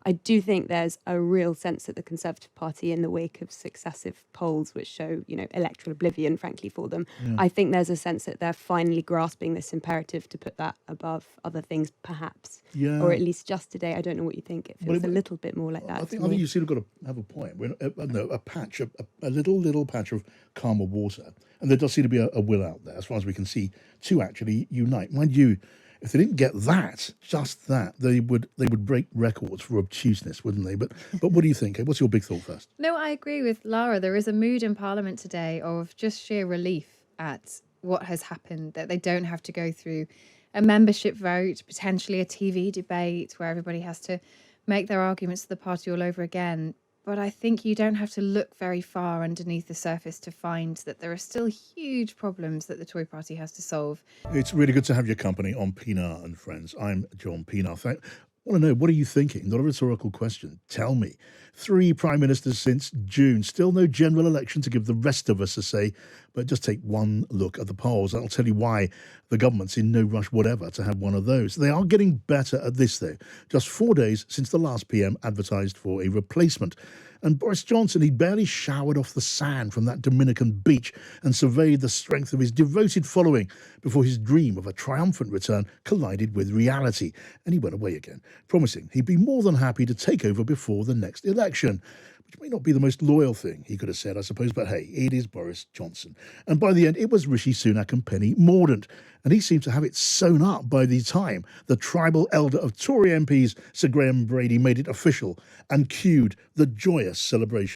I do think there's a real sense that the Conservative Party, in the wake of successive polls which show, electoral oblivion, frankly, for them, Yeah. I think there's a sense that they're finally grasping this imperative to put that above other things, perhaps. Yeah. Or at least just today. I don't know what you think. It feels a little bit more like that. I think you sort of got to have a point. A patch, a little patch of calmer water, and there does seem to be a will out there, as far as we can see, to actually unite. Mind you, if they didn't get that, just that, they would break records for obtuseness, wouldn't they? But what do you think? What's your big thought first? No, I agree with Lara. There is a mood in Parliament today of just sheer relief at what has happened, that they don't have to go through a membership vote, potentially a TV debate where everybody has to make their arguments to the party all over again. But I think you don't have to look very far underneath the surface to find that there are still huge problems that the Tory party has to solve. It's really good to have your company on Pienaar and Friends. I'm John Pienaar. I want to know, what are you thinking? Not a rhetorical question. Tell me. 3 prime ministers since June. Still no general election to give the rest of us a say. But just take one look at the polls. That'll tell you why the government's in no rush whatever to have one of those. They are getting better at this, though. Just 4 days since the last PM advertised for a replacement. And Boris Johnson, he barely showered off the sand from that Dominican beach and surveyed the strength of his devoted following before his dream of a triumphant return collided with reality. And he went away again, promising he'd be more than happy to take over before the next election. Which may not be the most loyal thing he could have said, I suppose, but hey, it is Boris Johnson. And by the end, it was Rishi Sunak and Penny Mordaunt. And he seemed to have it sewn up by the time the tribal elder of Tory MPs, Sir Graham Brady, made it official and cued the joyous celebration.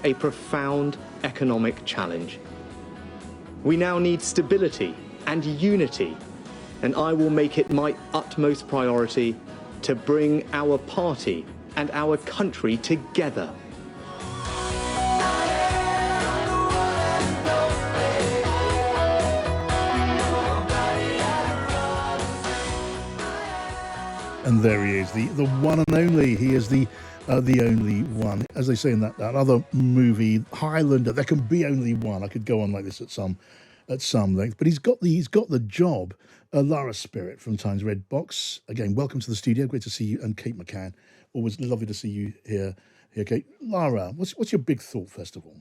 A profound economic challenge. We now need stability and unity, and I will make it my utmost priority to bring our party and our country together. And there he is, the one and only. He is the only one. As they say in that other movie, Highlander, there can be only one. I could go on like this at some length, but he's got the job. Lara Spirit from Times Red Box. Again, welcome to the studio. Great to see you. And Kate McCann, always lovely to see you here, Kate. Lara, what's your big thought first of all?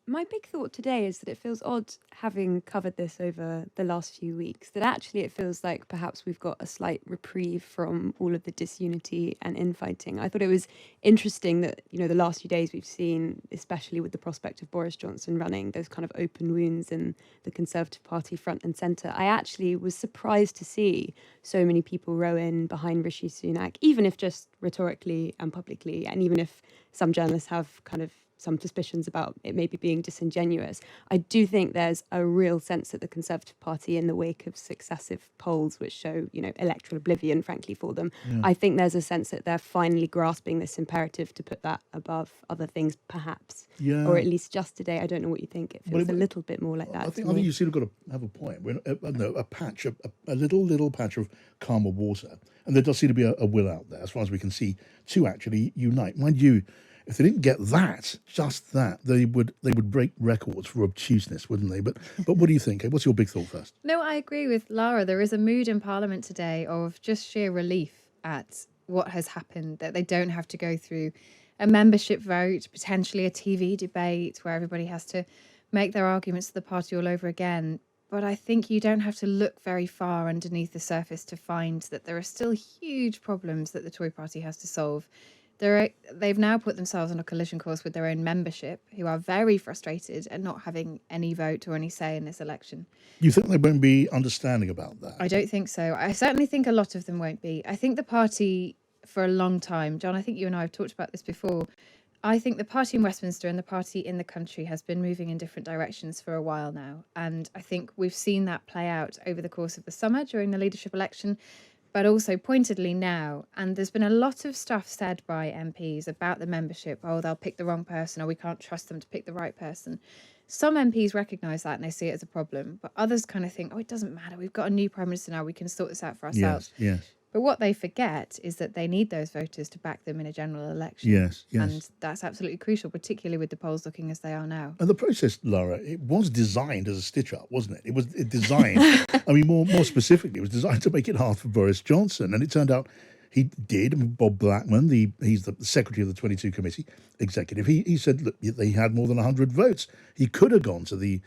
My big thought today is that it feels odd, having covered this over the last few weeks, that actually it feels like perhaps we've got a slight reprieve from all of the disunity and infighting. I thought it was interesting that, the last few days we've seen, especially with the prospect of Boris Johnson running, those kind of open wounds in the Conservative Party front and centre. I actually was surprised to see so many people row in behind Rishi Sunak, even if just rhetorically and publicly, and even if some journalists have kind of some suspicions about it maybe being disingenuous. I do think there's a real sense that the Conservative Party, in the wake of successive polls which show, electoral oblivion, frankly, for them, I think there's a sense that they're finally grasping this imperative to put that above other things, perhaps. Yeah. Or at least just today. I don't know what you think. It feels a little bit more like that. I think you sort of got to have a point. A little patch of calmer water, and there does seem to be a will out there, as far as we can see, to actually unite. Mind you, if they didn't get just that, they would break records for obtuseness, wouldn't they? But what do you think? What's your big thought first? No, I agree with Lara. There is a mood in Parliament today of just sheer relief at what has happened, that they don't have to go through a membership vote, potentially a TV debate where everybody has to make their arguments to the party all over again. But I think you don't have to look very far underneath the surface to find that there are still huge problems that the Tory party has to solve. They've now put themselves on a collision course with their own membership, who are very frustrated at not having any vote or any say in this election. You think they won't be understanding about that? I don't think so. I certainly think a lot of them won't be. I think the party, for a long time, John, I think you and I have talked about this before, I think the party in Westminster and the party in the country has been moving in different directions for a while now. And I think we've seen that play out over the course of the summer during the leadership election, but also pointedly now. And there's been a lot of stuff said by MPs about the membership. Oh, they'll pick the wrong person, or we can't trust them to pick the right person. Some MPs recognise that and they see it as a problem, but others kind of think, oh, it doesn't matter. We've got a new Prime Minister now. We can sort this out for ourselves. Yes. But what they forget is that they need those voters to back them in a general election. Yes. And that's absolutely crucial, particularly with the polls looking as they are now. And the process, Lara, it was designed as a stitch-up, wasn't it? It was designed, I mean, more specifically, it was designed to make it hard for Boris Johnson. And it turned out he did. Bob Blackman, he's the secretary of the 22 committee executive, he said, look, they had more than 100 votes. He could have gone to the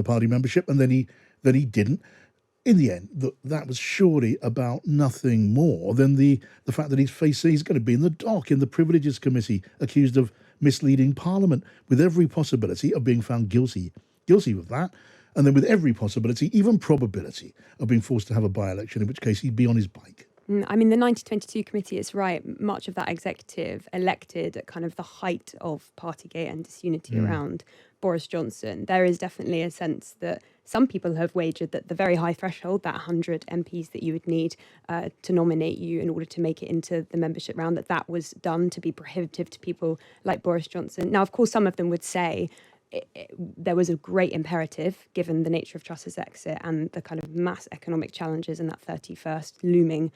party membership, and then he didn't. In the end, that was surely about nothing more than the fact that he's going to be in the dock in the Privileges Committee, accused of misleading Parliament, with every possibility of being found guilty of that, and then with every possibility, even probability, of being forced to have a by-election, in which case he'd be on his bike. I mean, the 1922 committee is right. Much of that executive elected at kind of the height of Partygate and disunity around Boris Johnson. There is definitely a sense that some people have wagered that the very high threshold, that 100 MPs that you would need to nominate you in order to make it into the membership round, that was done to be prohibitive to people like Boris Johnson. Now, of course, some of them would say there was a great imperative, given the nature of Truss's exit and the kind of mass economic challenges in that 31st looming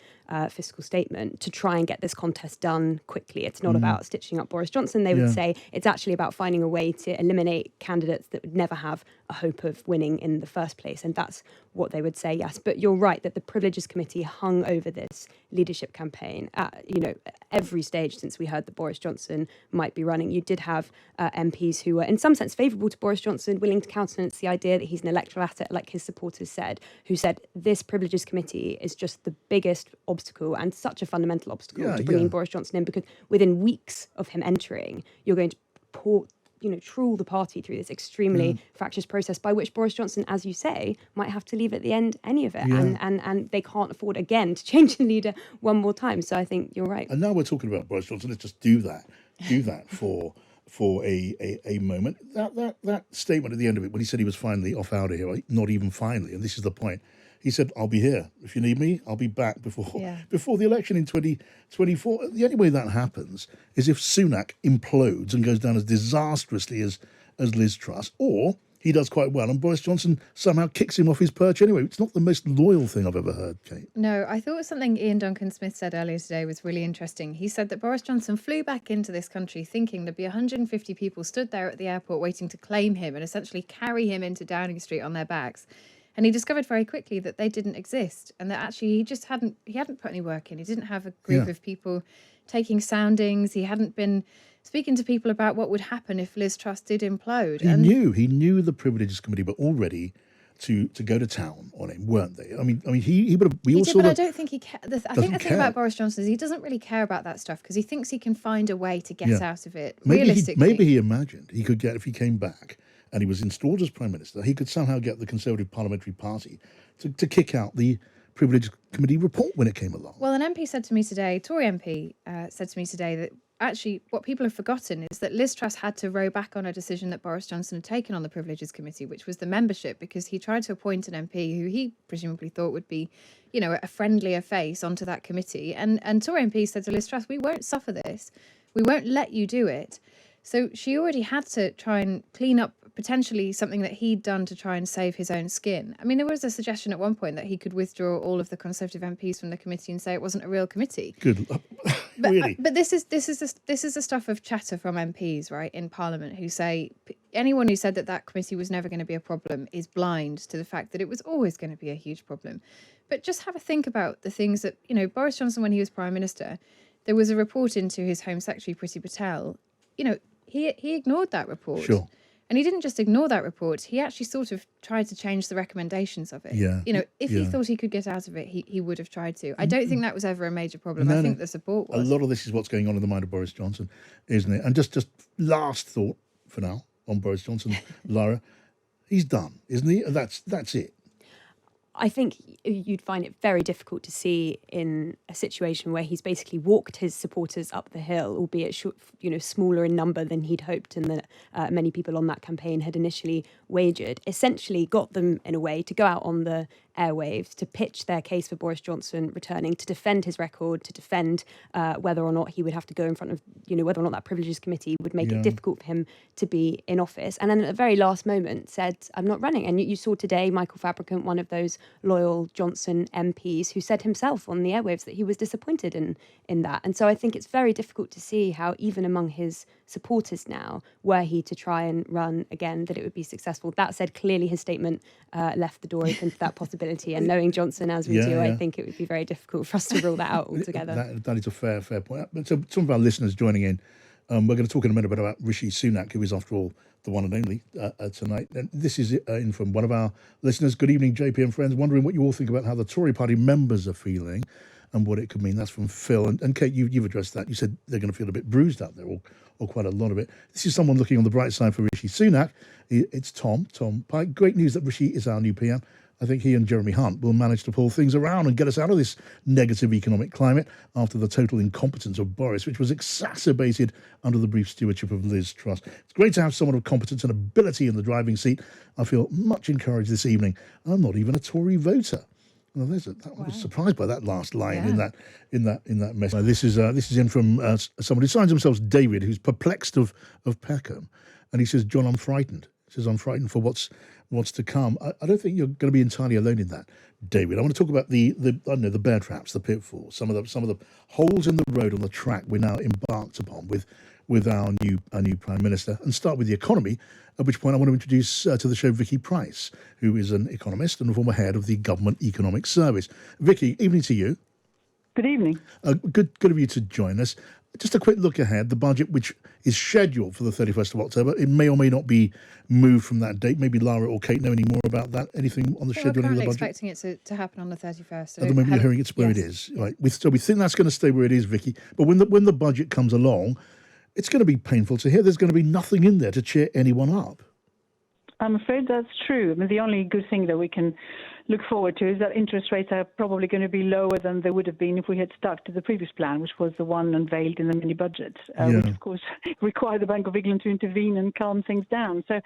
fiscal statement, to try and get this contest done quickly. It's not about stitching up Boris Johnson. They would say it's actually about finding a way to eliminate candidates that would never have a hope of winning in the first place. And that's what they would say, yes. But you're right that the Privileges Committee hung over this leadership campaign at, every stage since we heard that Boris Johnson might be running. You did have MPs who were, in some sense, favourable to Boris Johnson, willing to countenance the idea that he's an electoral asset, like his supporters said, who said this Privileges Committee is just the biggest obstacle, and such a fundamental obstacle to bringing Boris Johnson in, because within weeks of him entering, you're going to trawl the party through this extremely fractious process, by which Boris Johnson, as you say, might have to leave at the end any of it. And they can't afford, again, to change the leader one more time. So I think you're right. And now we're talking about Boris Johnson. Let's just do that for a moment. That statement at the end of it, when he said he was finally off out of here, not even finally, and this is the point, he said, I'll be here. If you need me, I'll be back before the election in 2024. The only way that happens is if Sunak implodes and goes down as disastrously as Liz Truss, or he does quite well and Boris Johnson somehow kicks him off his perch anyway. It's not the most loyal thing I've ever heard, Kate. No, I thought something Ian Duncan Smith said earlier today was really interesting. He said that Boris Johnson flew back into this country thinking there'd be 150 people stood there at the airport waiting to claim him and essentially carry him into Downing Street on their backs. And he discovered very quickly that they didn't exist, and that actually he hadn't put any work in. He didn't have a group of people taking soundings. He hadn't been speaking to people about what would happen if Liz Truss did implode. He knew the Privileges Committee were all ready to go to town on him, weren't they? I mean, he would have. But I don't think he cared. I think the thing about Boris Johnson is he doesn't really care about that stuff, because he thinks he can find a way to get out of it. Maybe he imagined he could get, if he came back and he was installed as Prime Minister, he could somehow get the Conservative Parliamentary Party to kick out the Privileges Committee report when it came along. Well, an MP said to me today, Tory MP said to me today, that actually, what people have forgotten is that Liz Truss had to row back on a decision that Boris Johnson had taken on the Privileges Committee, which was the membership, because he tried to appoint an MP who he presumably thought would be, a friendlier face onto that committee. And Tory MP said to Liz Truss, we won't suffer this. We won't let you do it. So she already had to try and clean up potentially something that he'd done to try and save his own skin. I mean, there was a suggestion at one point that he could withdraw all of the Conservative MPs from the committee and say it wasn't a real committee. Good. But, Really? but this is the stuff of chatter from MPs, right, in Parliament, who say anyone who said that committee was never going to be a problem is blind to the fact that it was always going to be a huge problem. But just have a think about the things that, Boris Johnson, when he was Prime Minister, there was a report into his Home Secretary, Priti Patel. He ignored that report. Sure. And he didn't just ignore that report, he actually sort of tried to change the recommendations of it. Yeah. If he thought he could get out of it, he would have tried to. I don't think that was ever a major problem. I think the support was. A lot of this is what's going on in the mind of Boris Johnson, isn't it? And just last thought for now on Boris Johnson, Lara, he's done, isn't he? That's it. I think you'd find it very difficult to see in a situation where he's basically walked his supporters up the hill, albeit smaller in number than he'd hoped and that many people on that campaign had initially wagered, essentially got them in a way to go out on the airwaves, to pitch their case for Boris Johnson returning, to defend his record, to defend whether or not he would have to go in front of, whether or not that Privileges Committee would make it difficult for him to be in office. And then at the very last moment said, I'm not running. And you saw today Michael Fabricant, one of those loyal Johnson MPs, who said himself on the airwaves that he was disappointed in that. And so I think it's very difficult to see how even among his supporters now, were he to try and run again, that it would be successful. That said, clearly his statement left the door open for that possibility. And knowing Johnson as we do, I think it would be very difficult for us to rule that out altogether. That is a fair point. So some of our listeners joining in, we're going to talk in a minute about Rishi Sunak, who is, after all, the one and only tonight. And this is in from one of our listeners. Good evening, JP and friends. Wondering what you all think about how the Tory party members are feeling and what it could mean. That's from Phil. And Kate, you've addressed that. You said they're going to feel a bit bruised out there, or quite a lot of it. This is someone looking on the bright side for Rishi Sunak. It's Tom Pike. Great news that Rishi is our new PM. I think he and Jeremy Hunt will manage to pull things around and get us out of this negative economic climate after the total incompetence of Boris, which was exacerbated under the brief stewardship of Liz Truss. It's great to have someone of competence and ability in the driving seat. I feel much encouraged this evening. I'm not even a Tory voter. Well, I was surprised by that last line in that message. This is in from someone who signs himself David, who's perplexed of Peckham, and he says, "John, I'm frightened." He says, "I'm frightened for what's to come." I don't think you're going to be entirely alone in that, David. I want to talk about the bear traps, the pitfalls, some of the holes in the road on the track we're now embarked upon with our new Prime Minister, and start with the economy. At which point I want to introduce to the show Vicky Price, who is an economist and former head of the Government Economic Service. Vicky, evening to you. Good evening. Good of you to join us. Just a quick look ahead. The budget, which is scheduled for the 31st of October, it may or may not be moved from that date. Maybe Lara or Kate know any more about that. Anything on the scheduling of the budget? We're expecting it to happen on the 31st. So at the moment, you're hearing it's where it is. Right. So we think that's going to stay where it is, Vicky. But when the budget comes along, it's going to be painful to hear there's going to be nothing in there to cheer anyone up. I'm afraid that's true. I mean, the only good thing that we can look forward to is that interest rates are probably going to be lower than they would have been if we had stuck to the previous plan, which was the one unveiled in the mini budget, which of course required the Bank of England to intervene and calm things down. So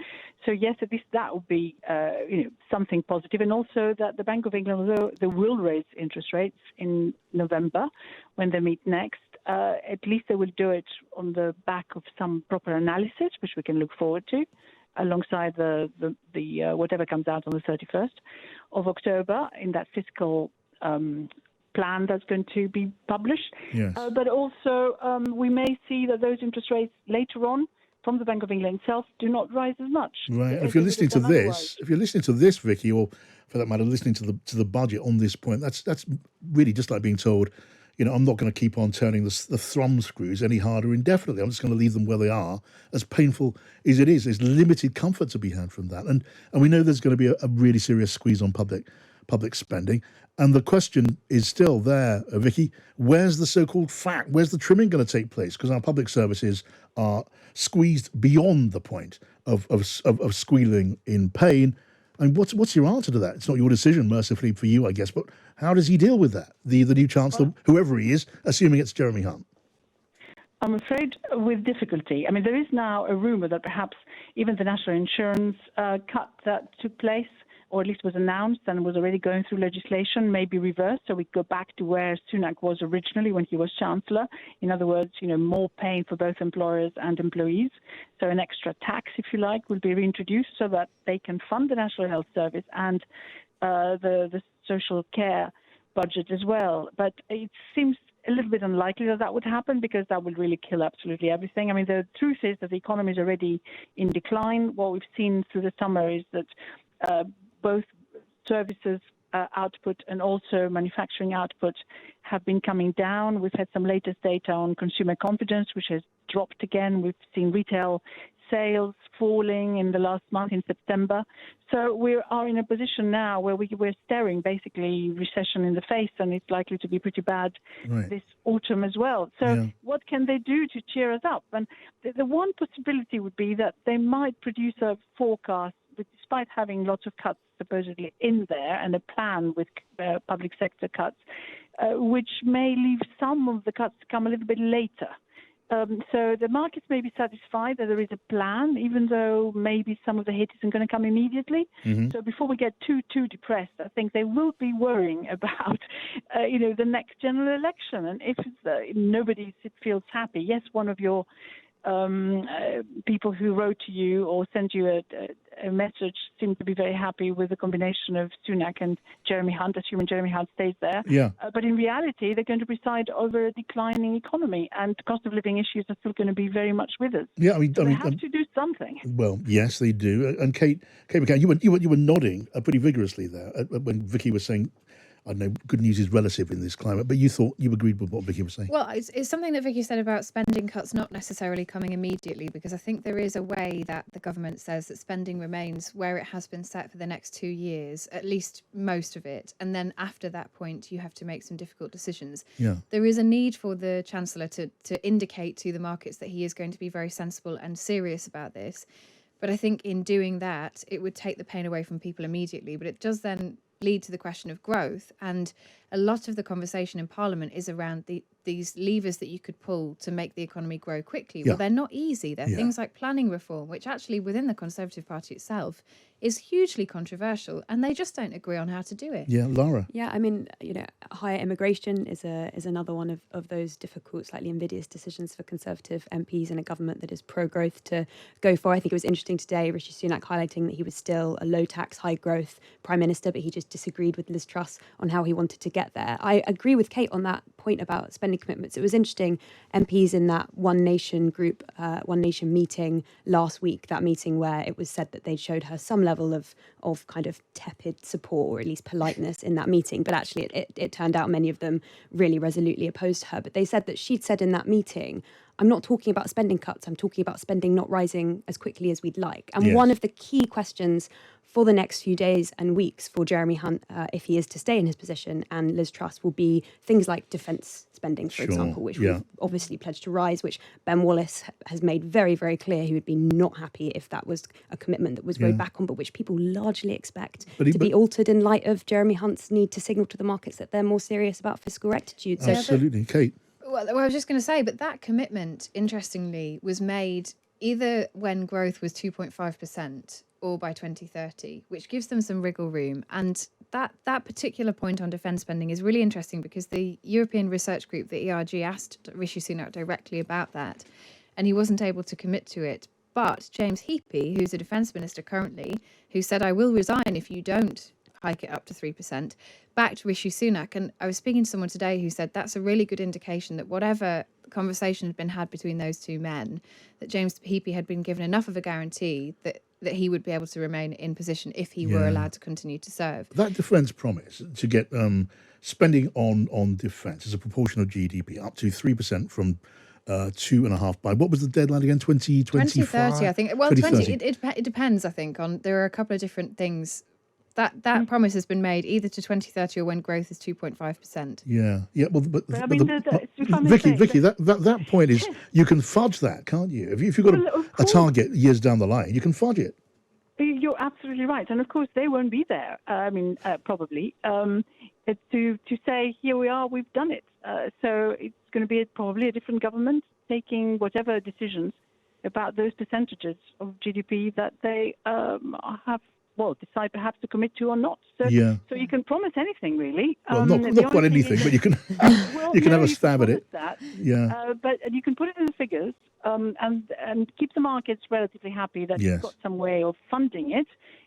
yes, at least that would be something positive, and also that the Bank of England, although they will raise interest rates in November when they meet next, at least they will do it on the back of some proper analysis, which we can look forward to, alongside the whatever comes out on the 31st of October in that fiscal plan that's going to be published. Yes. But also we may see that those interest rates later on from the Bank of England itself do not rise as much. Right. And if you're listening to this, Vicky, or for that matter, listening to the budget on this point, that's really just like being told, I'm not going to keep on turning the thumb screws any harder indefinitely. I'm just going to leave them where they are. As painful as it is, there's limited comfort to be had from that. And we know there's going to be a really serious squeeze on public spending. And the question is still there, Vicky, where's the so-called fat? Where's the trimming going to take place? Because our public services are squeezed beyond the point of squealing in pain. And what's your answer to that? It's not your decision, mercifully for you, I guess, but how does he deal with that? The new Chancellor, whoever he is, assuming it's Jeremy Hunt. I'm afraid with difficulty. I mean, there is now a rumor that perhaps even the national insurance cut that took place, or at least was announced and was already going through legislation, may be reversed. So we go back to where Sunak was originally when he was Chancellor. In other words, more pain for both employers and employees. So an extra tax, if you like, will be reintroduced so that they can fund the National Health Service and the social care budget as well. But it seems a little bit unlikely that would happen because that would really kill absolutely everything. I mean, the truth is that the economy is already in decline. What we've seen through the summer is that both services output and also manufacturing output have been coming down. We've had some latest data on consumer confidence, which has dropped again. We've seen retail sales falling in the last month in September. So we are in a position now where we're staring basically recession in the face, and it's likely to be pretty bad this autumn as well. So what can they do to cheer us up? And the one possibility would be that they might produce a forecast, despite having lots of cuts supposedly in there and a plan with public sector cuts, which may leave some of the cuts to come a little bit later. So the markets may be satisfied that there is a plan, even though maybe some of the hit isn't going to come immediately. So before we get too depressed, I think they will be worrying about, the next general election. And if nobody feels happy, yes, one of your people who wrote to you or sent you a message seem to be very happy with the combination of Sunak and Jeremy Hunt, assuming Jeremy Hunt stays there. But in reality, they're going to preside over a declining economy, and cost of living issues are still going to be very much with us. Yeah, I mean, they have to do something. Well, yes, they do. And Kate McCann, you were nodding pretty vigorously there when Vicky was saying, I know good news is relative in this climate, but you thought you agreed with what Vicky was saying. Well, it's something that Vicky said about spending cuts not necessarily coming immediately, because I think there is a way that the government says that spending remains where it has been set for the next 2 years, at least most of it. And then after that point, you have to make some difficult decisions. There is a need for the Chancellor to indicate to the markets that he is going to be very sensible and serious about this. But I think in doing that, it would take the pain away from people immediately. But it does then lead to the question of growth, and a lot of the conversation in Parliament is around these levers that you could pull to make the economy grow quickly. Well, they're not easy. They're things like planning reform, which actually within the Conservative Party itself is hugely controversial, and they just don't agree on how to do it. Lara. I mean, higher immigration is another one of those difficult, slightly invidious decisions for Conservative MPs in a government that is pro-growth to go for. I think it was interesting today, Rishi Sunak highlighting that he was still a low-tax, high-growth Prime Minister, but he just disagreed with Liz Truss on how he wanted to get there. I agree with Kate on that point about spending commitments. It was interesting, MPs in that One Nation group, One Nation meeting last week, that meeting where it was said that they showed her some level of kind of tepid support, or at least politeness in that meeting. But actually it turned out many of them really resolutely opposed her. But they said that she'd said in that meeting, I'm not talking about spending cuts, I'm talking about spending not rising as quickly as we'd like. And one of the key questions for the next few days and weeks for Jeremy Hunt, if he is to stay in his position, and Liz Truss, will be things like defence spending, for example, which we've obviously pledged to rise, which Ben Wallace has made very, very clear he would be not happy if that was a commitment that was rowed back on, but which people largely expect to be altered in light of Jeremy Hunt's need to signal to the markets that they're more serious about fiscal rectitude. So Absolutely. Kate? Well, I was just going to say, but that commitment, interestingly, was made either when growth was 2.5% or by 2030, which gives them some wriggle room. And that particular point on defence spending is really interesting because the European Research Group, the ERG, asked Rishi Sunak directly about that, and he wasn't able to commit to it. But James Heappey, who's a defence minister currently, who said, I will resign if you don't hike it up to 3%, backed Rishi Sunak. And I was speaking to someone today who said that's a really good indication that whatever conversation had been had between those two men, that James Heappey had been given enough of a guarantee that he would be able to remain in position if he were allowed to continue to serve. That defence promise to get spending on defence as a proportion of GDP up to 3% from 2.5 by, what was the deadline again? 2030, I think. Well, it depends, I think, on, there are a couple of different things. That promise has been made either to 2030 or when growth is 2.5%. Well, but I mean, Vicky, that point is you can fudge that, can't you? If you've got a target years down the line, you can fudge it. you're absolutely right. And of course, they won't be there, probably, to say, here we are, we've done it. So it's going to be probably a different government taking whatever decisions about those percentages of GDP that they decide perhaps to commit to or not. So you can promise anything, really. Well, not quite anything, but you can you can have a stab at it. But you can put it in the figures and keep the markets relatively happy that you've got some way of funding it,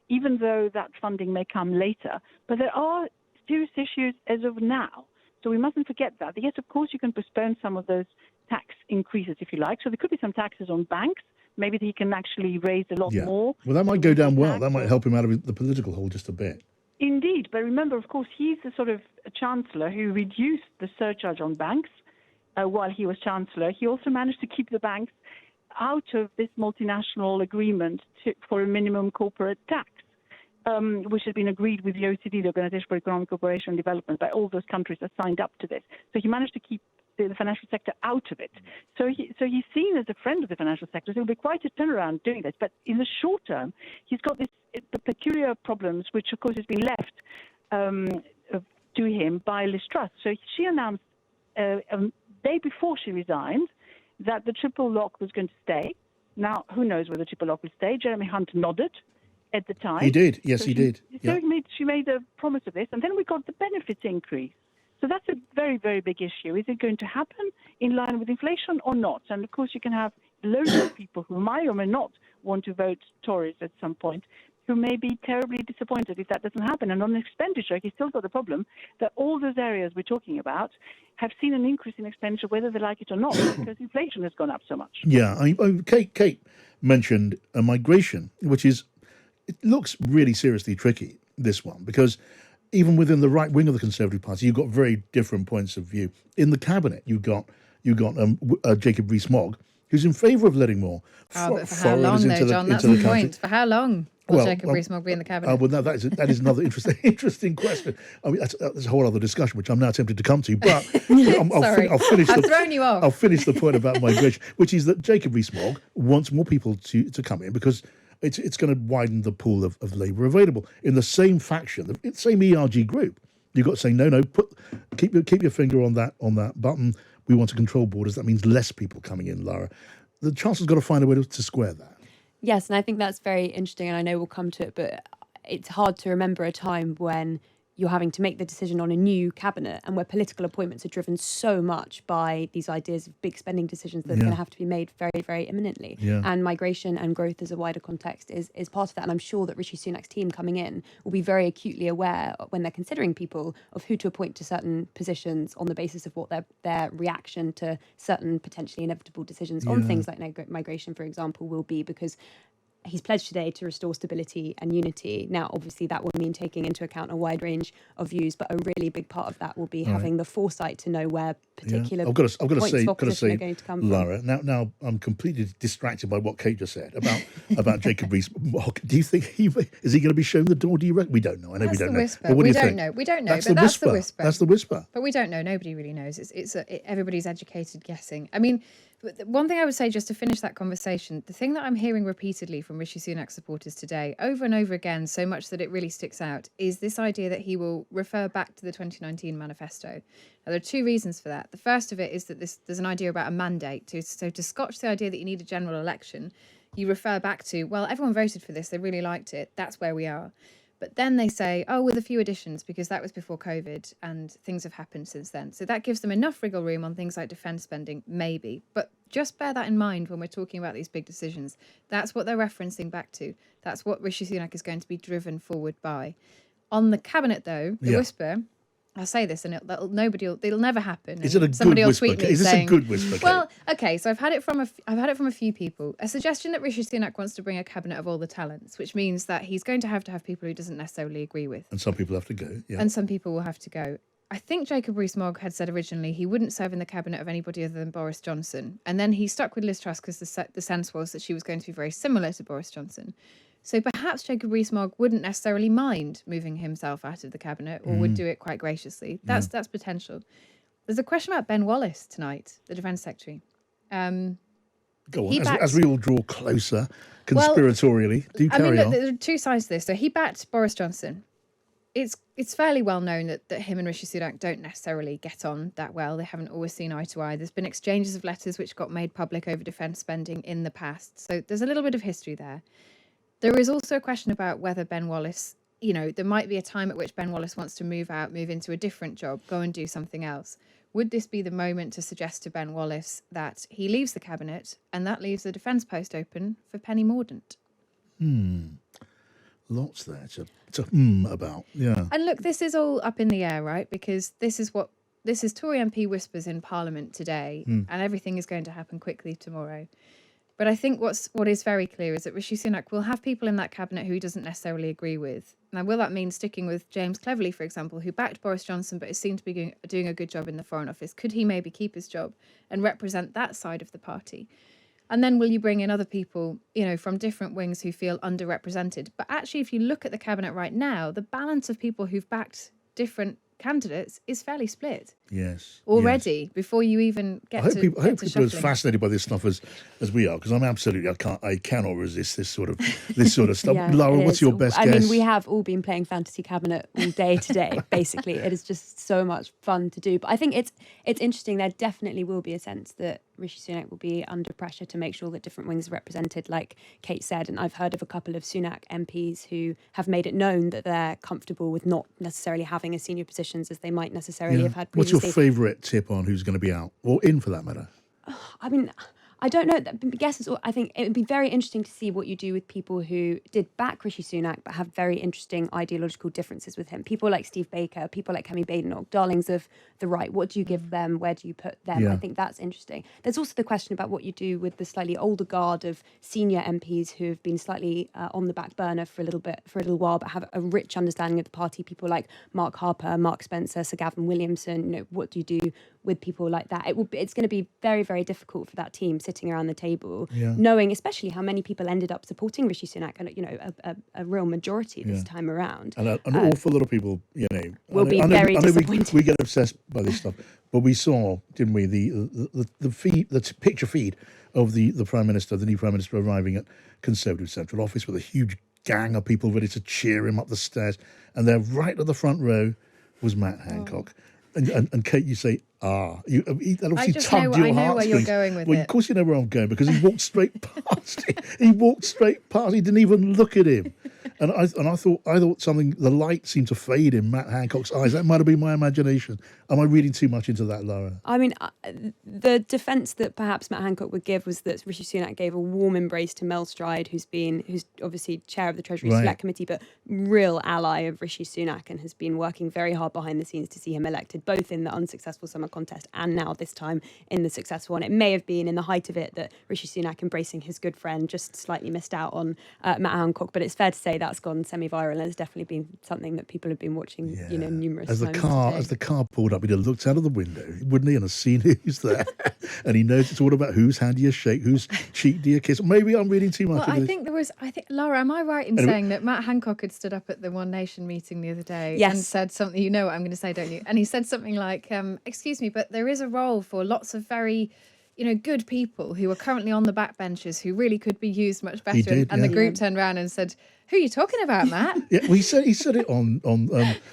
even though that funding may come later. But there are serious issues as of now. So we mustn't forget that. Yes, of course, you can postpone some of those tax increases, if you like. So there could be some taxes on banks. Maybe he can actually raise a lot more. Well, that might go down well. That might help him out of the political hole just a bit. Indeed. But remember, of course, he's the sort of chancellor who reduced the surcharge on banks while he was chancellor. He also managed to keep the banks out of this multinational agreement for a minimum corporate tax, which has been agreed with the OECD, the Organization for Economic Cooperation and Development, by all those countries that signed up to this. So he managed to keep the financial sector out of it. So he's seen as a friend of the financial sector. So it'll be quite a turnaround doing this. But in the short term, he's got the peculiar problems, which of course has been left to him by Liz Truss. So she announced a day before she resigned that the triple lock was going to stay. Now, who knows whether the triple lock will stay? Jeremy Hunt nodded at the time. He did. Yes, he did. So she made a promise of this. And then we got the benefits increase. So that's a very, very big issue. Is it going to happen in line with inflation or not? And of course, you can have loads of people who might or may not want to vote Tories at some point, who may be terribly disappointed if that doesn't happen. And on expenditure, he's still got the problem that all those areas we're talking about have seen an increase in expenditure, whether they like it or not, because inflation has gone up so much. Yeah, Kate mentioned migration, which it looks really seriously tricky, this one, because even within the right wing of the Conservative Party, you've got very different points of view. In the cabinet, you got Jacob Rees-Mogg, who's in favour of letting more but for how long, though, John? That's the point. For how long will Jacob Rees-Mogg be in the cabinet? Well, no, that is another interesting question. I mean, that's a whole other discussion, which I'm now tempted to come to. But I've thrown you off. I'll finish the point about migration, which is that Jacob Rees-Mogg wants more people to come in because it's going to widen the pool of labour available. In the same faction, the same ERG group, you've got saying no, keep your finger on that button. We want to control borders. That means less people coming in, Lara. The Chancellor's got to find a way to square that. Yes, and I think that's very interesting, and I know we'll come to it, but it's hard to remember a time when you're having to make the decision on a new cabinet and where political appointments are driven so much by these ideas of big spending decisions that are going to have to be made very, very imminently. Yeah. And migration and growth as a wider context is part of that. And I'm sure that Rishi Sunak's team coming in will be very acutely aware when they're considering people of who to appoint to certain positions on the basis of what their reaction to certain potentially inevitable decisions on things like migration, for example, will be, because he's pledged today to restore stability and unity. Now, obviously, that will mean taking into account a wide range of views, but a really big part of that will be having the foresight to know where particular I've got to points of opposition are going to come Lara, from. Now I'm completely distracted by what Kate just said about Jacob Rees-Mogg. Do you think is he going to be shown the door? Do you reckon? We don't know. I know we don't know. But what do you think? We don't know. That's but the that's whisper. the whisper. That's the whisper. But we don't know. Nobody really knows. Everybody's educated guessing. I mean, one thing I would say, just to finish that conversation, the thing that I'm hearing repeatedly from Rishi Sunak supporters today, over and over again, so much that it really sticks out, is this idea that he will refer back to the 2019 manifesto. Now, there are two reasons for that. The first of it is that there's an idea about a mandate. So to scotch the idea that you need a general election, you refer back to, well, everyone voted for this, they really liked it, that's where we are. But then they say, with a few additions, because that was before COVID and things have happened since then. So that gives them enough wriggle room on things like defence spending, maybe. But just bear that in mind when we're talking about these big decisions. That's what they're referencing back to. That's what Rishi Sunak is going to be driven forward by. On the cabinet, though, the whisper, I'll say this and it'll never happen. Is it a good somebody whisper? Will tweet me Is this saying, a good whisper? Well, okay, so I've had it from a few people. A suggestion that Rishi Sunak wants to bring a cabinet of all the talents, which means that he's going to have people he doesn't necessarily agree with. And some people have to go. Yeah. And some people will have to go. I think Jacob Rees-Mogg had said originally he wouldn't serve in the cabinet of anybody other than Boris Johnson. And then he stuck with Liz Truss because the sense was that she was going to be very similar to Boris Johnson. So perhaps Jacob Rees-Mogg wouldn't necessarily mind moving himself out of the cabinet, or would do it quite graciously. That's potential. There's a question about Ben Wallace tonight, the Defence Secretary. Go on, He as we all draw closer Well, conspiratorially. Do carry on. there are two sides to this. So he backed Boris Johnson. It's fairly well known that him and Rishi Sunak don't necessarily get on that well. They haven't always seen eye to eye. There's been exchanges of letters which got made public over defence spending in the past. So there's a little bit of history there. There is also a question about whether Ben Wallace, there might be a time at which Ben Wallace wants to move into a different job, go and do something else. Would this be the moment to suggest to Ben Wallace that he leaves the cabinet and that leaves the defence post open for Penny Mordaunt? Lots there to about, yeah. And look, this is all up in the air, right? Because this is Tory MP whispers in Parliament today, and everything is going to happen quickly tomorrow. But I think what is very clear is that Rishi Sunak will have people in that cabinet who he doesn't necessarily agree with. Now, will that mean sticking with James Cleverly, for example, who backed Boris Johnson but is seen to be doing a good job in the Foreign Office? Could he maybe keep his job and represent that side of the party? And then will you bring in other people, from different wings who feel underrepresented? But actually, if you look at the cabinet right now, the balance of people who've backed different candidates is fairly split. Yes. Already, before you even get I to hope people are shuffling. as fascinated by this stuff as we are, because I cannot resist this sort of stuff. Yeah, Lara, it what's is. your best I guess? mean, we have all been playing fantasy cabinet all day today, basically. It is just so much fun to do. But I think it's interesting. There definitely will be a sense that Rishi Sunak will be under pressure to make sure that different wings are represented, like Kate said. And I've heard of a couple of Sunak MPs who have made it known that they're comfortable with not necessarily having as senior positions as they might necessarily have had What's previously. your favourite tip on who's going to be out, or in for that matter? I mean, I don't know. I think it would be very interesting to see what you do with people who did back Rishi Sunak but have very interesting ideological differences with him. People like Steve Baker, people like Kemi Badenoch, darlings of the right. What do you give them? Where do you put them? Yeah. I think that's interesting. There's also the question about what you do with the slightly older guard of senior MPs who have been slightly on the back burner for a little while, but have a rich understanding of the party. People like Mark Harper, Mark Spencer, Sir Gavin Williamson. What do you do with people like that? It's going to be very, very difficult for that team sitting around the table, knowing especially how many people ended up supporting Rishi Sunak, and a real majority this time around. And an awful lot of people, will be very disappointed. We get obsessed by this stuff, but we saw, didn't we, the feed, the picture feed of the Prime Minister, the new Prime Minister arriving at Conservative Central Office with a huge gang of people ready to cheer him up the stairs, and there, right at the front row, was Matt Hancock. And Kate, you say, that obviously I just tugged know, your I know where you're heartstrings. going with Well, it. of course you know where I'm going, because he walked straight past him. He walked straight past. He didn't even look at him. And I thought something. The light seemed to fade in Matt Hancock's eyes. That might have been my imagination. Am I reading too much into that, Lara? I mean, the defence that perhaps Matt Hancock would give was that Rishi Sunak gave a warm embrace to Mel Stride, who's obviously chair of the Treasury Select Committee, but real ally of Rishi Sunak, and has been working very hard behind the scenes to see him elected, both in the unsuccessful summer contest and now this time in the successful one. It may have been in the height of it that Rishi Sunak, embracing his good friend, just slightly missed out on Matt Hancock, but it's fair to say that's gone semi-viral, and it's definitely been something that people have been watching, numerous times. As the car pulled up, he'd have looked out of the window, wouldn't he, and have seen who's there. And he knows it's all about whose hand do you shake, whose cheek do you kiss. Maybe I'm reading too much. Well, I think Laura, am I right in saying that Matt Hancock had stood up at the One Nation meeting the other day and said something, you know what I'm going to say, don't you? And he said something like, excuse me, but there is a role for lots of very, good people who are currently on the backbenches who really could be used much better. The group turned around and said, who are you talking about, Matt? Well, he said it on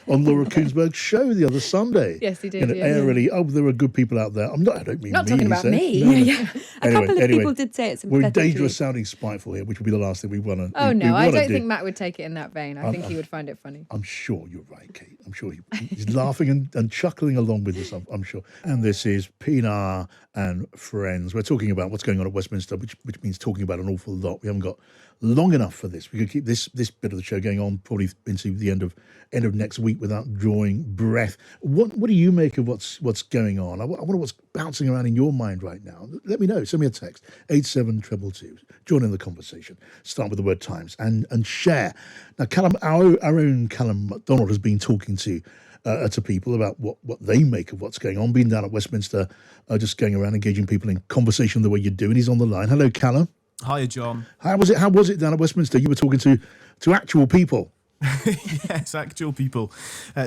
Laura Kuenssberg's show the other Sunday. Yes, he did. Airily, there are good people out there. I don't mean not me. talking about me. No. A couple of people did say it's we're empathetically. dangerous sounding spiteful here, which would be the last thing we want to. Oh no, I don't think Matt would take it in that vein. I think he would find it funny. I'm sure you're right, Kate. I'm sure he's laughing and chuckling along with this. I'm sure. And this is Pienaar and Friends. We're talking about what's going on at Westminster, which means talking about an awful lot. We haven't got long enough for this. We could keep this bit of the show going on probably into the end of next week without drawing breath. What do you make of what's going on? I wonder what's bouncing around in your mind right now. Let me know. Send me a text 87222. Join in the conversation. Start with the word Times and share. Now, Callum, our own Callum MacDonald has been talking to people about what they make of what's going on. Being down at Westminster, just going around engaging people in conversation the way you do. And he's on the line. Hello, Callum. Hiya, John. How was it down at Westminster? You were talking to actual people. Yes, actual people,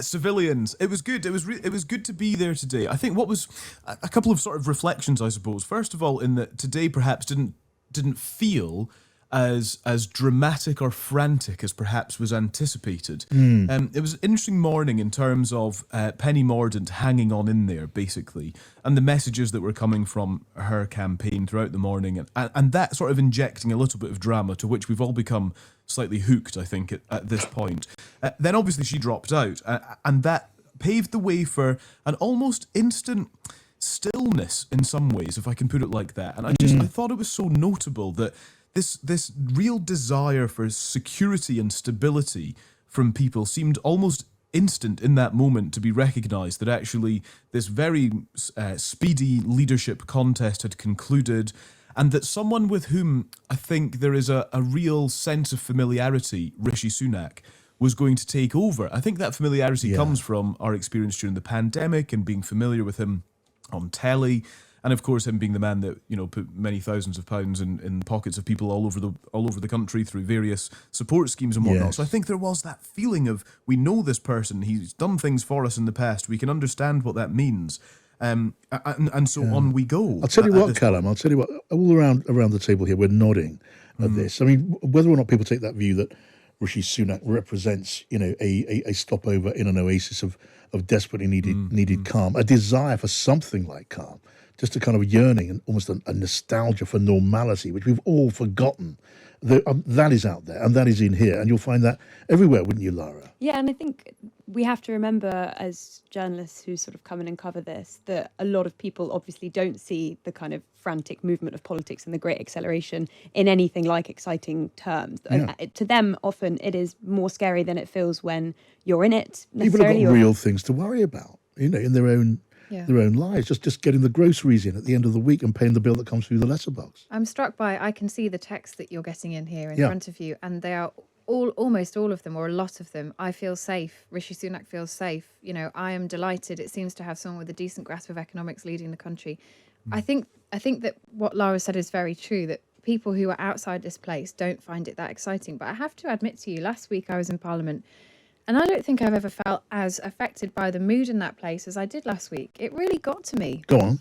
civilians. It was good. It was good to be there today. I think what was a couple of sort of reflections, I suppose. First of all, in that today perhaps didn't feel as dramatic or frantic as perhaps was anticipated. It was an interesting morning in terms of Penny Mordaunt hanging on in there, basically, and the messages that were coming from her campaign throughout the morning, and that sort of injecting a little bit of drama to which we've all become slightly hooked, I think, at this point. Then obviously she dropped out, and that paved the way for an almost instant stillness in some ways, if I can put it like that. And I thought it was so notable that this real desire for security and stability from people seemed almost instant in that moment to be recognised, that actually this very speedy leadership contest had concluded, and that someone with whom I think there is a real sense of familiarity, Rishi Sunak, was going to take over. I think that familiarity comes from our experience during the pandemic and being familiar with him on telly, and of course him being the man that, you know, put many thousands of pounds in pockets of people all over the country through various support schemes and whatnot. Yes. So I think there was that feeling of, we know this person, he's done things for us in the past, we can understand what that means. And so on we go. I'll tell you what, Callum, all around the table here, we're nodding at this. I mean, whether or not people take that view that Rishi Sunak represents, you know, a stopover in an oasis of desperately needed calm, a desire for something like calm, just a kind of yearning and almost a nostalgia for normality, which we've all forgotten. That is out there, and that is in here, and you'll find that everywhere, wouldn't you, Lara? Yeah, and I think we have to remember, as journalists who sort of come in and cover this, that a lot of people obviously don't see the kind of frantic movement of politics and the great acceleration in anything like exciting terms. Yeah. To them, often it is more scary than it feels when you're in it. People have got real things to worry about, you know, in their own lives. Just getting the groceries in at the end of the week and paying the bill that comes through the letterbox. I'm struck by, I can see the text that you're getting in here in front of you, and they are almost all of them, or a lot of them. I feel safe. Rishi Sunak feels safe. You know, I am delighted. It seems to have someone with a decent grasp of economics leading the country. I think that what Lara said is very true, that people who are outside this place don't find it that exciting. But I have to admit to you, last week I was in Parliament, and I don't think I've ever felt as affected by the mood in that place as I did last week. It really got to me. Go on.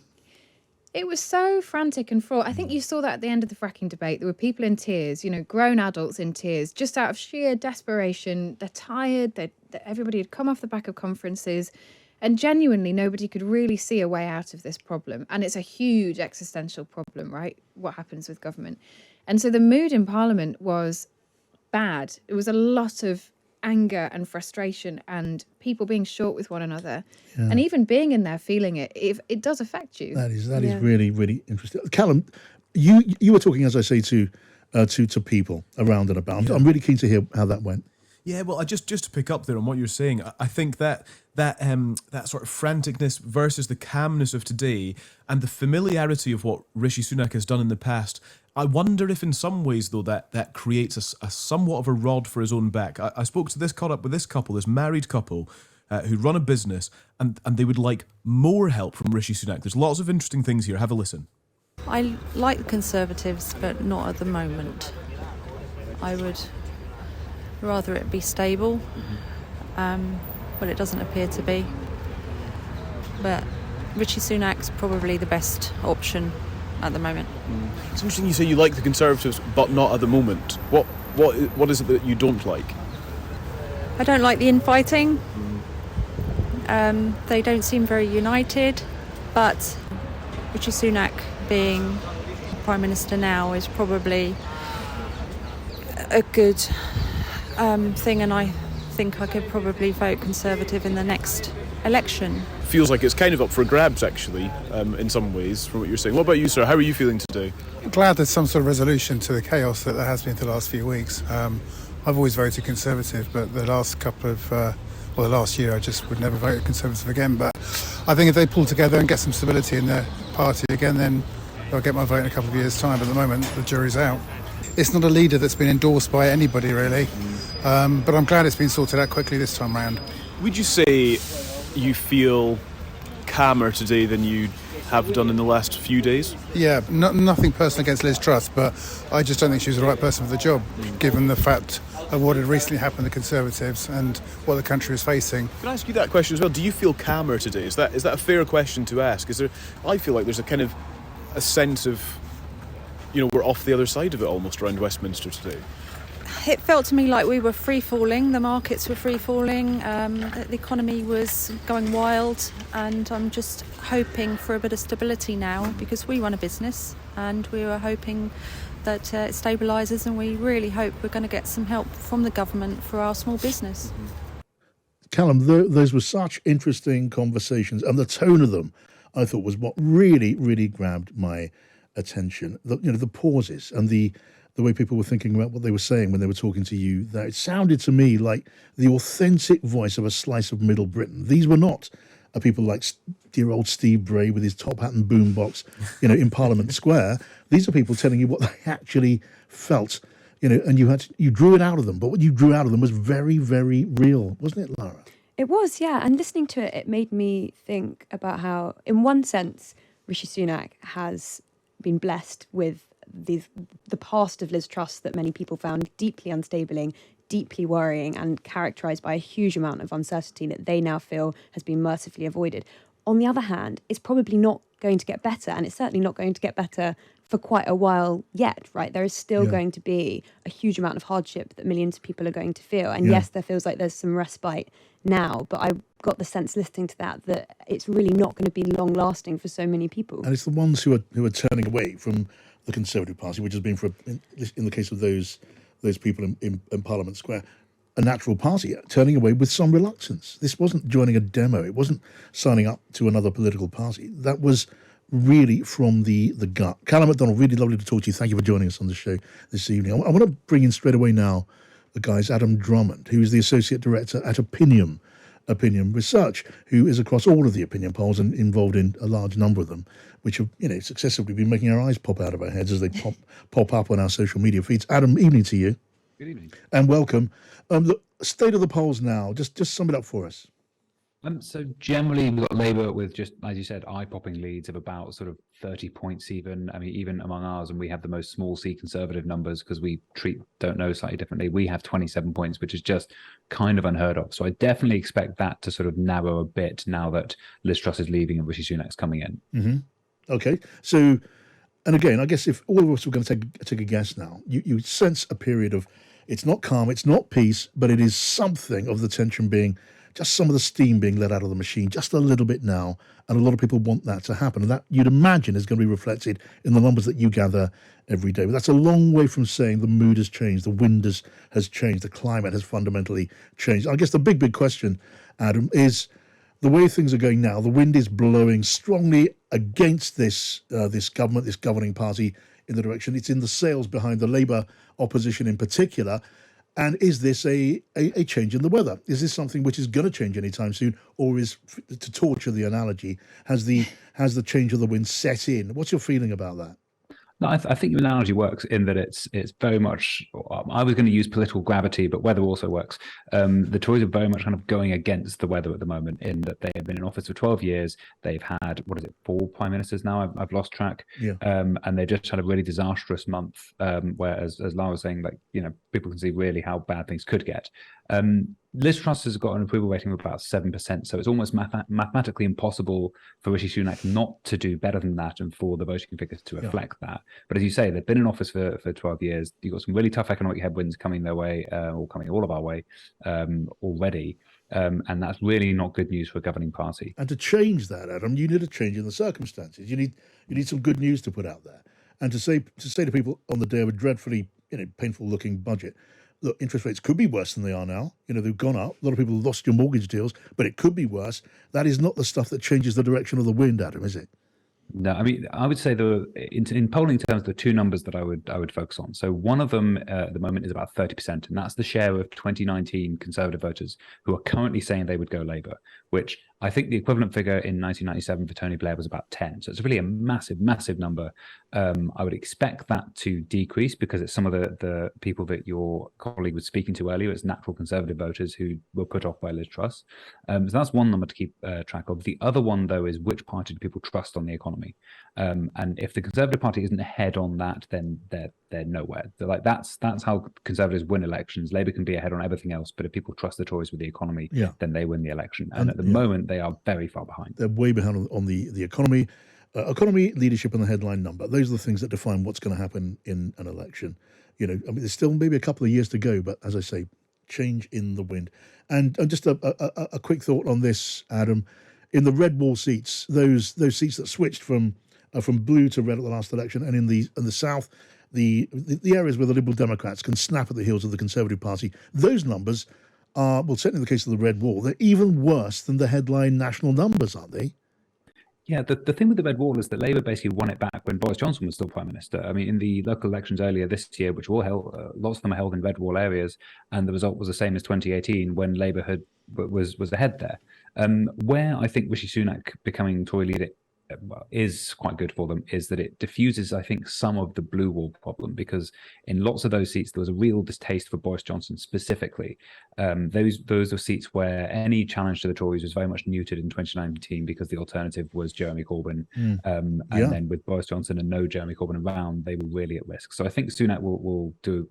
It was so frantic and fraught. I think you saw that at the end of the fracking debate. There were people in tears, you know, grown adults in tears, just out of sheer desperation. They're tired. Everybody had come off the back of conferences, and genuinely nobody could really see a way out of this problem. And it's a huge existential problem, right? What happens with government. And so the mood in Parliament was bad. It was a lot of anger and frustration and people being short with one another, and even being in there feeling it does affect you. That is really, really interesting. Callum, you were talking, as I say, to people around and about. I'm really keen to hear how that went. Yeah, well, just to pick up there on what you're saying, I think that sort of franticness versus the calmness of today and the familiarity of what Rishi Sunak has done in the past, I wonder if in some ways, though, that creates a somewhat of a rod for his own back. I spoke to caught up with this couple, this married couple, who run a business, and they would like more help from Rishi Sunak. There's lots of interesting things here. Have a listen. I like the Conservatives, but not at the moment. I would rather it be stable. Well, it doesn't appear to be. But Rishi Sunak's probably the best option at the moment. It's interesting you say you like the Conservatives, but not at the moment. What is it that you don't like? I don't like the infighting. They don't seem very united, but Rishi Sunak being Prime Minister now is probably a good thing, and I think I could probably vote Conservative in the next election. Feels like it's kind of up for grabs, actually, in some ways, from what you're saying. What about you, sir? How are you feeling today? I'm glad there's some sort of resolution to the chaos that there has been for the last few weeks. I've always voted Conservative, but the last the last year I just would never vote Conservative again. But I think if they pull together and get some stability in their party again, then I'll get my vote in a couple of years' time. But at the moment, the jury's out. It's not a leader that's been endorsed by anybody, really. But I'm glad it's been sorted out quickly this time round. Would you say you feel calmer today than you have done in the last few days? Yeah, nothing personal against Liz Truss, but I just don't think she was the right person for the job, given the fact of what had recently happened to the Conservatives and what the country is facing. Can I ask you that question as well? Do you feel calmer today? Is that a fair question to ask? I feel like there's a kind of a sense of, we're off the other side of it almost around Westminster today. It felt to me like we were free-falling, the markets were free-falling, the economy was going wild, and I'm just hoping for a bit of stability now, because we run a business and we were hoping that it stabilises, and we really hope we're going to get some help from the government for our small business. Callum, those were such interesting conversations, and the tone of them, I thought, was what really, really grabbed my attention. The pauses and the way people were thinking about what they were saying when they were talking to you. That it sounded to me like the authentic voice of a slice of Middle Britain. These were not people like dear old Steve Bray with his top hat and boombox, in Parliament Square. These are people telling you what they actually felt, and you drew it out of them. But what you drew out of them was very, very real, wasn't it, Lara? It was, yeah. And listening to it, it made me think about how, in one sense, Rishi Sunak has been blessed with the past of Liz Truss that many people found deeply unstabling, deeply worrying, and characterised by a huge amount of uncertainty that they now feel has been mercifully avoided. On the other hand, it's probably not going to get better, and it's certainly not going to get better for quite a while yet, right? There is still going to be a huge amount of hardship that millions of people are going to feel. And yes, there feels like there's some respite now, but I got the sense listening to that it's really not going to be long lasting for so many people. And it's the ones who are turning away from the Conservative Party, which has been, in the case of those people in Parliament Square, a natural party, turning away with some reluctance. This wasn't joining a demo. It wasn't signing up to another political party. That was really from the gut. Callum MacDonald, really lovely to talk to you. Thank you for joining us on the show this evening. I want to bring in straight away now the guys, Adam Drummond, who is the Associate Director at Opinion Research, who is across all of the opinion polls and involved in a large number of them, which have, successively been making our eyes pop out of our heads as they pop up on our social media feeds. Adam, evening to you. Good evening. And welcome. The state of the polls now, just sum it up for us. So generally, we've got Labour with just, as you said, eye-popping leads of about sort of 30 points even. I mean, even among ours, and we have the most small C Conservative numbers because we treat Don't Know slightly differently. We have 27 points, which is just kind of unheard of. So I definitely expect that to sort of narrow a bit now that Liz Truss is leaving and Rishi Sunak's coming in. Mm-hmm. Okay. So, and again, I guess if all of us were going to take a guess now, you sense a period of, it's not calm, it's not peace, but it is something of the tension being, just some of the steam being let out of the machine, just a little bit now. And a lot of people want that to happen. And that, you'd imagine, is going to be reflected in the numbers that you gather every day. But that's a long way from saying the mood has changed, the wind has changed, the climate has fundamentally changed. I guess the big question, Adam, is the way things are going now. The wind is blowing strongly against this government, this governing party, in the direction. It's in the sails behind the Labour opposition in particular. And is this a change in the weather? Is this something which is going to change anytime soon, or is, to torture the analogy, has the change of the wind set in? What's your feeling about that? No, I think your analogy works in that it's very much. I was going to use political gravity, but weather also works. The Tories are very much kind of going against the weather at the moment, in that they have been in office for 12 years. They've had 4 prime ministers now? I've lost track. Yeah. And they just had a really disastrous month. Where, as Lara was saying, people can see really how bad things could get. Liz Truss has got an approval rating of about 7%, so it's almost mathematically impossible for Rishi Sunak not to do better than that and for the voting figures to reflect that. But as you say, they've been in office for 12 years. You've got some really tough economic headwinds coming their way, or coming all of our way already. And that's really not good news for a governing party. And to change that, Adam, you need a change in the circumstances. You need some good news to put out there. And to say to people on the day of a dreadfully painful looking budget, look, interest rates could be worse than they are now. They've gone up. A lot of people have lost your mortgage deals, but it could be worse. That is not the stuff that changes the direction of the wind, Adam, is it? No, I mean, I would say in polling terms, the two numbers that I would focus on. So one of them at the moment is about 30%, and that's the share of 2019 Conservative voters who are currently saying they would go Labour, which I think the equivalent figure in 1997 for Tony Blair was about 10. So it's really a massive, massive number. I would expect that to decrease because it's some of the people that your colleague was speaking to earlier. It's natural Conservative voters who were put off by Liz Truss. So that's one number to keep track of. The other one, though, is which party do people trust on the economy? And if the Conservative Party isn't ahead on that, then they're nowhere. They're like that's how Conservatives win elections. Labour can be ahead on everything else, but if people trust the Tories with the economy, then they win the election. And at the moment, they are very far behind. They're way behind on the economy. Economy, leadership, and the headline number. Those are the things that define what's going to happen in an election. You know, I mean, there's still maybe a couple of years to go, but as I say, change in the wind. And just a quick thought on this, Adam. In the red wall seats, those seats that switched from blue to red at the last election, and in the South, the areas where the Liberal Democrats can snap at the heels of the Conservative Party, those numbers are, well, certainly in the case of the red wall, they're even worse than the headline national numbers, aren't they? Yeah, the thing with the red wall is that Labour basically won it back when Boris Johnson was still Prime Minister. I mean, in the local elections earlier this year, which were all held, lots of them are held in red wall areas, and the result was the same as 2018 when Labour was ahead there. Where I think Rishi Sunak becoming Tory leader is quite good for them is that it diffuses, I think, some of the blue wall problem, because in lots of those seats there was a real distaste for Boris Johnson specifically. Those are seats where any challenge to the Tories was very much neutered in 2019 because the alternative was Jeremy Corbyn. And then with Boris Johnson and no Jeremy Corbyn around, they were really at risk. So I think Sunak will do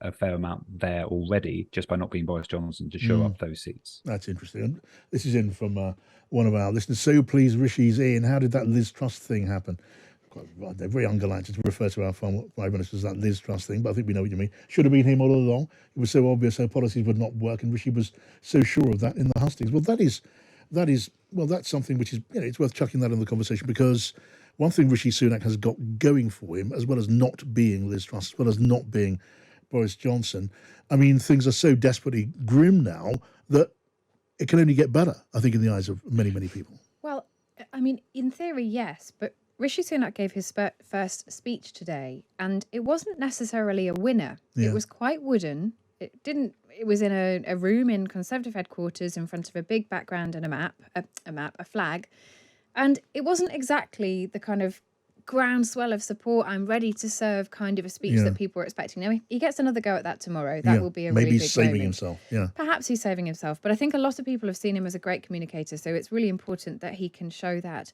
a fair amount there already just by not being Boris Johnson to show up those seats. That's interesting. And this is in from one of our listeners. So please, Rishi's in. How did that Liz Truss thing happen? They're very ungallant to refer to our Prime Minister as that Liz Truss thing, but I think we know what you mean. Should have been him all along. It was so obvious how policies would not work, and Rishi was so sure of that in the hustings. Well, that's something which is, it's worth chucking that in the conversation, because one thing Rishi Sunak has got going for him, as well as not being Liz Truss, as well as not being Boris Johnson, I mean, things are so desperately grim now that it can only get better, I think, in the eyes of many, many people. Well, I mean, in theory, yes, but Rishi Sunak gave his first speech today, and it wasn't necessarily a winner. It was quite wooden. It was in a room in Conservative headquarters in front of a big background and a flag, and it wasn't exactly the kind of groundswell of support, I'm ready to serve kind of a speech that people were expecting. Now, he gets another go at that tomorrow. That will be a maybe really big he's saving moment. himself. Perhaps he's saving himself, but I think a lot of people have seen him as a great communicator, so it's really important that he can show that.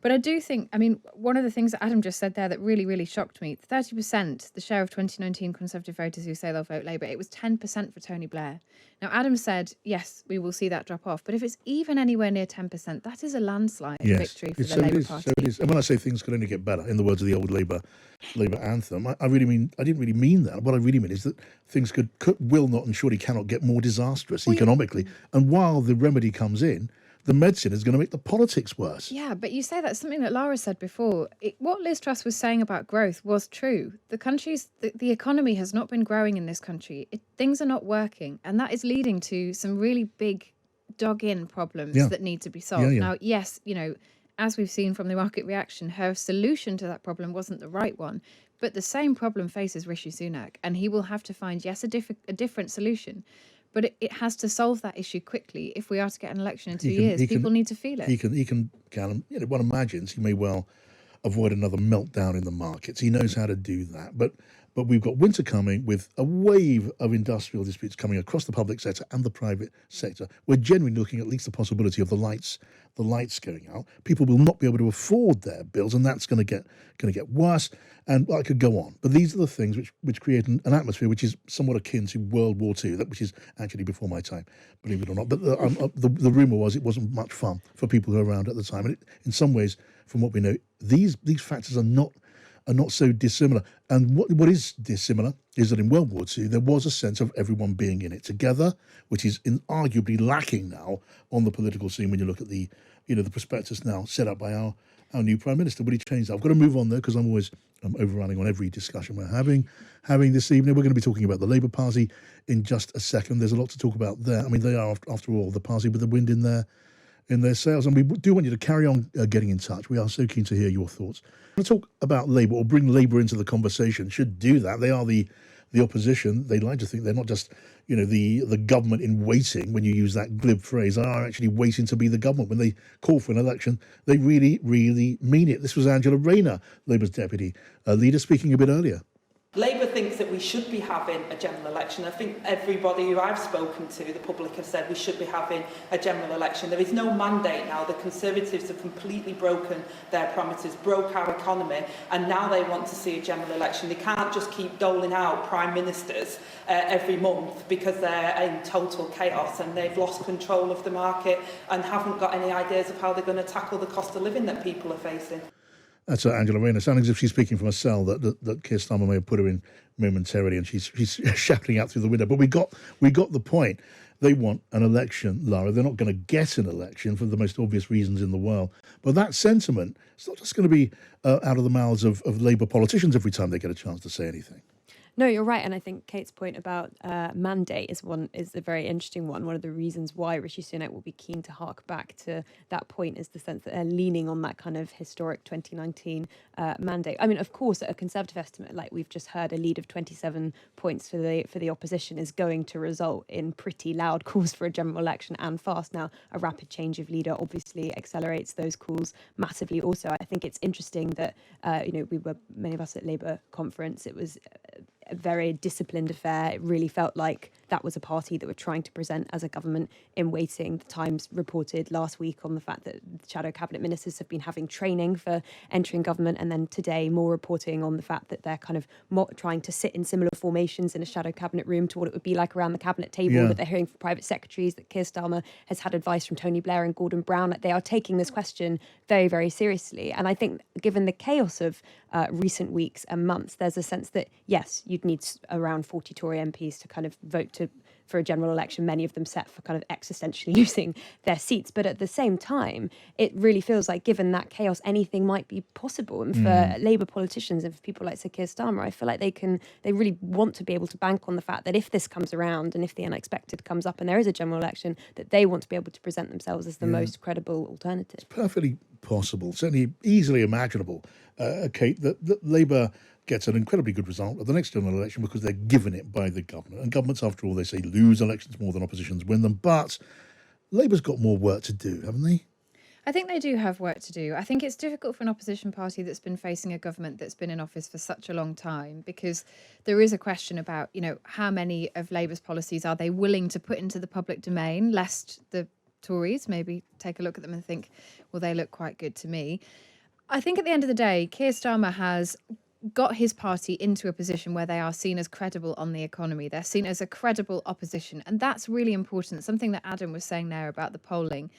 But I do think, I mean, one of the things that Adam just said there that really, really shocked me, 30%, the share of 2019 Conservative voters who say they'll vote Labour, it was 10% for Tony Blair. Now, Adam said, yes, we will see that drop off, but if it's even anywhere near 10%, that is a landslide victory for the Labour Party. So it is. And when I say things can only get better, in the words of the old Labour anthem, I didn't really mean that. What I really mean is that things will not and surely cannot get more disastrous economically. And while the remedy comes in, the medicine is going to make the politics worse. Yeah, but you say that's something that Lara said before. What Liz Truss was saying about growth was true. The economy has not been growing in this country. Things are not working, and that is leading to some really big dug-in problems that need to be solved. Now, yes, as we've seen from the market reaction, her solution to that problem wasn't the right one, but the same problem faces Rishi Sunak, and he will have to find, yes, a different solution. But it has to solve that issue quickly if we are to get an election in 2 years. People need to feel it. He can, Callum, one imagines he may well avoid another meltdown in the markets. He knows how to do that. But we've got winter coming with a wave of industrial disputes coming across the public sector and the private sector. We're genuinely looking at least the possibility of the lights going out. People will not be able to afford their bills, and that's going to get worse. And I could go on, but these are the things which create an atmosphere which is somewhat akin to World War II, which is actually before my time, believe it or not. But the rumor was it wasn't much fun for people who were around at the time. And in some ways, from what we know, these factors are not so dissimilar. And what is dissimilar is that in World War II, there was a sense of everyone being in it together, which is arguably lacking now on the political scene when you look at the prospectus now set up by our new Prime Minister. Will he change that? I've got to move on, though, because I'm always overrunning on every discussion we're having this evening. We're going to be talking about the Labour Party in just a second. There's a lot to talk about there. I mean, they are, after all, the party with the wind in their sails. And we do want you to carry on getting in touch. We are so keen to hear your thoughts. I want to talk about Labour, or bring Labour into the conversation. Should do that. They are the opposition. They like to think they're not just, the government in waiting, when you use that glib phrase, are actually waiting to be the government. When they call for an election, they really, really mean it. This was Angela Rayner, Labour's deputy leader, speaking a bit earlier. Labour thinks that we should be having a general election. I think everybody who I've spoken to, the public, have said we should be having a general election. There is no mandate now. The Conservatives have completely broken their promises, broke our economy, and now they want to see a general election. They can't just keep doling out prime ministers every month because they're in total chaos and they've lost control of the market and haven't got any ideas of how they're going to tackle the cost of living that people are facing. That's Angela Rayner, sounding as if she's speaking from a cell that Keir Starmer may have put her in momentarily, and she's shouting out through the window. But we got the point. They want an election, Lara. They're not going to get an election for the most obvious reasons in the world. But that sentiment, it's not just going to be out of the mouths of Labour politicians every time they get a chance to say anything. No, you're right, and I think Kate's point about mandate is a very interesting one. One of the reasons why Rishi Sunak will be keen to hark back to that point is the sense that they're leaning on that kind of historic 2019 mandate. I mean, of course, at a Conservative estimate, like we've just heard, a lead of 27 points for the opposition is going to result in pretty loud calls for a general election and fast. Now, a rapid change of leader obviously accelerates those calls massively. Also, I think it's interesting that we were many of us at Labour conference. It was a very disciplined affair. It really felt like that was a party that were trying to present as a government in waiting. The Times reported last week on the fact that shadow cabinet ministers have been having training for entering government, and then today more reporting on the fact that they're kind of trying to sit in similar formations in a shadow cabinet room to what it would be like around the cabinet table, that they're hearing from private secretaries, that Keir Starmer has had advice from Tony Blair and Gordon Brown. That they are taking this question very, very seriously. And I think given the chaos of recent weeks and months, there's a sense that, yes, you'd need around 40 Tory MPs to kind of vote for a general election, many of them set for kind of existentially losing their seats. But at the same time, it really feels like, given that chaos, anything might be possible. And for Labour politicians and for people like Sir Keir Starmer, I feel like they really want to be able to bank on the fact that if this comes around and if the unexpected comes up and there is a general election, that they want to be able to present themselves as the most credible alternative. It's perfectly possible, certainly easily imaginable, Kate, that Labour gets an incredibly good result at the next general election because they're given it by the government. And governments, after all, they say lose elections more than oppositions win them. But Labour's got more work to do, haven't they? I think they do have work to do. I think it's difficult for an opposition party that's been facing a government that's been in office for such a long time, because there is a question about, how many of Labour's policies are they willing to put into the public domain, lest the Tories maybe take a look at them and think, well, they look quite good to me. I think at the end of the day, Keir Starmer has got his party into a position where they are seen as credible on the economy. They're seen as a credible opposition. And that's really important. Something that Adam was saying there about the polling,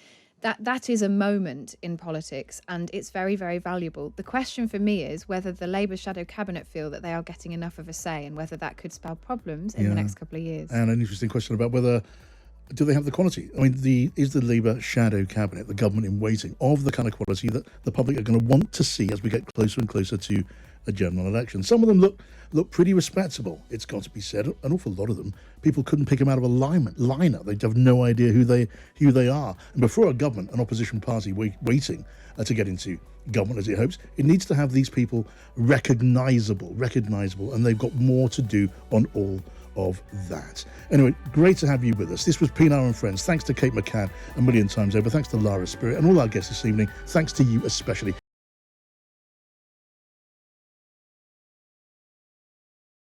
that is a moment in politics and it's very, very valuable. The question for me is whether the Labour shadow cabinet feel that they are getting enough of a say and whether that could spell problems in the next couple of years. And an interesting question about whether do they have the quality? I mean, is the Labour shadow cabinet, the government in waiting, of the kind of quality that the public are going to want to see as we get closer and closer to a general election? Some of them look pretty respectable, it's got to be said. An awful lot of them, people couldn't pick them out of a liner. They'd have no idea who they are. And before a government, an opposition party waiting to get into government as it hopes, it needs to have these people recognisable, and they've got more to do on all of that. Anyway, great to have you with us. This was Pienaar and Friends. Thanks to Kate McCann a million times over. Thanks to Lara Spirit and all our guests this evening. Thanks to you especially